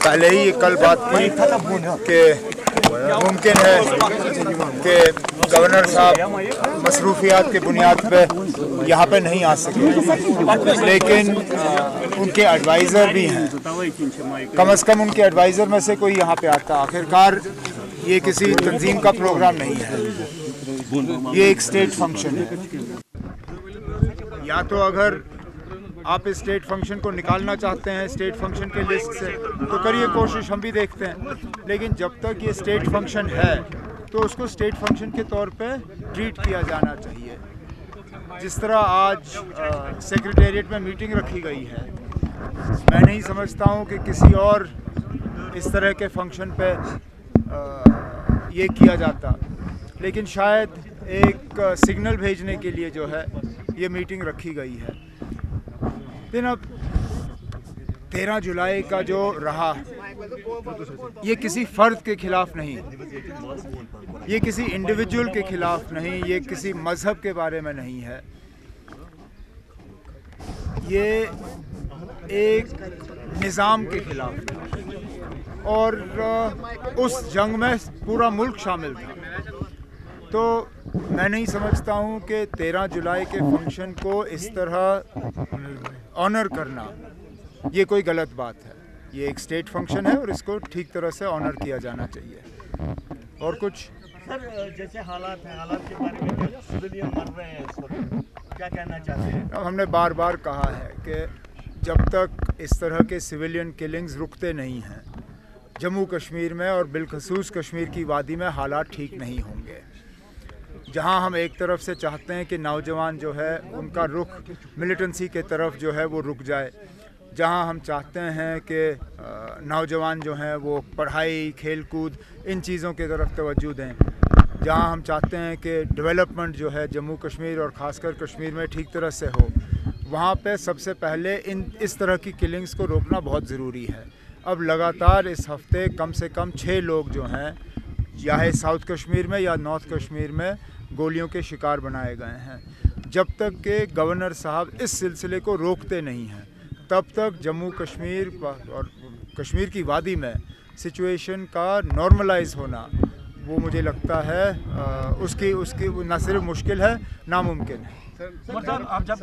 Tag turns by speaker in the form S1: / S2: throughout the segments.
S1: पहले ही कल बात की कि मुमकिन है कि गवर्नर साहब मसरूफियात की बुनियाद पे यहाँ पे नहीं आ सके, लेकिन उनके एडवाइज़र भी हैं। कम से कम उनके एडवाइज़र में से कोई यहाँ पे आता। आखिरकार ये किसी तंजीम का प्रोग्राम नहीं है, ये एक स्टेट फंक्शन है। या तो अगर आप इस स्टेट फंक्शन को निकालना चाहते हैं स्टेट फंक्शन के लिस्ट से तो करिए कोशिश, हम भी देखते हैं। लेकिन जब तक ये स्टेट फंक्शन है तो उसको स्टेट फंक्शन के तौर पे ट्रीट किया जाना चाहिए। जिस तरह आज सेक्रेटेरिएट में मीटिंग रखी गई है, मैं नहीं समझता हूँ कि किसी और इस तरह के फंक्शन पे ये किया जाता, लेकिन शायद एक सिग्नल भेजने के लिए जो है ये मीटिंग रखी गई है। लेकिन अब 13 जुलाई का जो रहा, ये किसी फ़र्द के ख़िलाफ़ नहीं, ये किसी इंडिविजुअल के ख़िलाफ़ नहीं, ये किसी मज़हब के बारे में नहीं है। ये एक निज़ाम के ख़िलाफ़ था और उस जंग में पूरा मुल्क शामिल था। तो मैं नहीं समझता हूँ कि 13 जुलाई के फंक्शन को इस तरह ऑनर करना ये कोई गलत बात है। ये एक स्टेट फंक्शन है और इसको ठीक तरह से ऑनर किया जाना चाहिए। और कुछ
S2: सर, जैसे हालात हैं, हालात के बारे में सिविलियन मर रहे हैं इस वक्त, क्या कहना चाहते हैं?
S1: हमने बार बार कहा है कि जब तक इस तरह के सिविलियन किलिंग्स रुकते नहीं हैं जम्मू कश्मीर में और बिलखसूस कश्मीर की वादी में हालात ठीक नहीं होंगे। जहां हम एक तरफ से चाहते हैं कि नौजवान जो है उनका रुख मिलिटेंसी के तरफ जो है वो रुक जाए, जहां हम चाहते हैं कि नौजवान जो हैं वो पढ़ाई, खेलकूद, इन चीज़ों की तरफ तवज्जो दें, जहां हम चाहते हैं कि डेवलपमेंट जो है जम्मू कश्मीर और ख़ासकर कश्मीर में ठीक तरह से हो, वहाँ पे सबसे पहले इस तरह की किलिंग्स को रोकना बहुत ज़रूरी है। अब लगातार इस हफ़्ते कम से कम 6 लोग जो हैं चाहे साउथ कश्मीर में या नॉर्थ कश्मीर में गोलियों के शिकार बनाए गए हैं। जब तक के गवर्नर साहब इस सिलसिले को रोकते नहीं हैं तब तक जम्मू कश्मीर और कश्मीर की वादी में सिचुएशन का नॉर्मलाइज होना वो मुझे लगता है उसकी न सिर्फ मुश्किल है, नामुमकिन है।
S3: सर, आप जब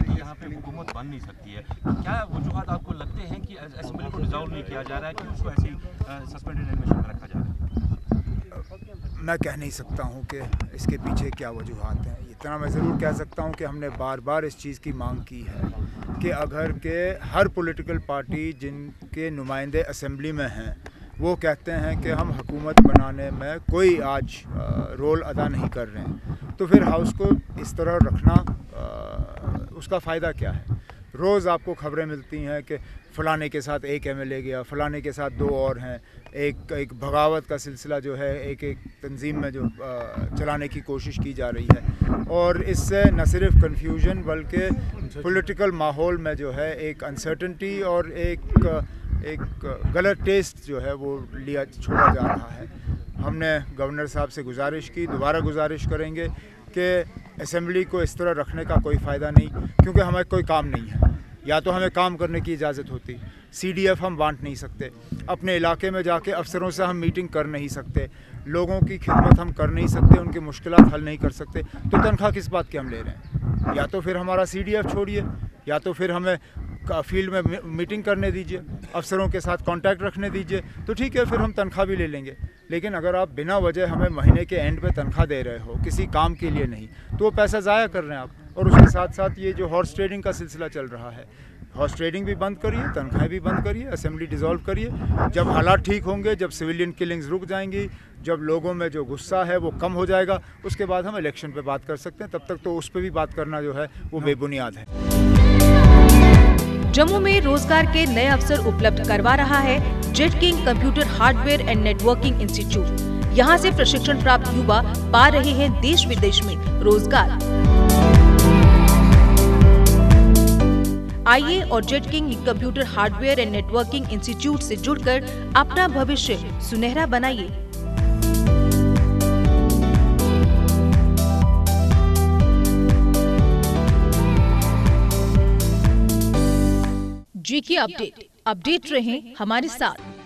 S3: यहाँ पे हुकूमत बन नहीं सकती है, क्या वजूहात आपको लगते हैं कि असेंबली को डिसॉल्व नहीं किया जा रहा है कि उसको ऐसे ही सस्पेंडेड एडमिशन में रखा जा रहा है?
S1: मैं कह नहीं सकता हूँ कि इसके पीछे क्या वजूहात हैं। इतना मैं ज़रूर कह सकता हूँ कि हमने बार बार इस चीज़ की मांग की है कि अगर के हर पॉलिटिकल पार्टी जिनके नुमाइंदे असेंबली में हैं वो कहते हैं कि हम हुकूमत बनाने में कोई आज रोल अदा नहीं कर रहे हैं, तो फिर हाउस को इस तरह रखना उसका फ़ायदा क्या है? रोज़ आपको खबरें मिलती हैं कि फ़लाने के साथ एक एमएलए गया, फ़लाने के साथ 2 और हैं, एक बगावत का सिलसिला जो है एक तंजीम में जो चलाने की कोशिश की जा रही है। और इससे न सिर्फ कन्फ्यूजन बल्कि पॉलिटिकल माहौल में जो है एक अनसर्टेनिटी और एक गलत टेस्ट जो है वो छोड़ा जा रहा है। हमने गवर्नर साहब से गुजारिश की, दोबारा गुजारिश करेंगे कि असेंबली को इस तरह रखने का कोई फ़ायदा नहीं, क्योंकि हमें कोई काम नहीं है। या तो हमें काम करने की इजाज़त होती, CDF हम बांट नहीं सकते, अपने इलाके में जाके अफसरों से हम मीटिंग कर नहीं सकते, लोगों की खिदमत हम कर नहीं सकते, उनकी मुश्किलात हल नहीं कर सकते, तो तनख्वाह किस बात की हम ले रहे हैं? या तो फिर हमारा CDF छोड़िए, या तो फिर हमें फील्ड में मीटिंग करने दीजिए, अफसरों के साथ कांटेक्ट रखने दीजिए, तो ठीक है, फिर हम तनख्वाह भी ले लेंगे। लेकिन अगर आप बिना वजह हमें महीने के एंड पे तनख्वाह दे रहे हो किसी काम के लिए नहीं, तो वो पैसा ज़ाया कर रहे हैं आप। और उसके साथ साथ ये जो हॉर्स ट्रेडिंग का सिलसिला चल रहा है, हॉर्स ट्रेडिंग भी बंद करिए, तनख्वाहें भी बंद करिए, असेंबली डिसॉल्व करिए। जब हालात ठीक होंगे, जब सिविलियन किलिंग्स रुक जाएंगी, जब लोगों में जो गुस्सा है वो कम हो जाएगा, उसके बाद हम इलेक्शन पे बात कर सकते हैं। तब तक तो उस पर भी बात करना जो है वो बेबुनियाद है।
S4: जम्मू में रोजगार के नए अवसर उपलब्ध करवा रहा है jet king computer hardware and networking institute. यहाँ से प्रशिक्षण प्राप्त युवा पा रहे हैं देश विदेश में रोजगार। आइए और jet king computer hardware and networking institute से जुड़कर अपना भविष्य सुनहरा बनाइए।
S5: GK update.
S4: अपडेट रहें हमारे साथ।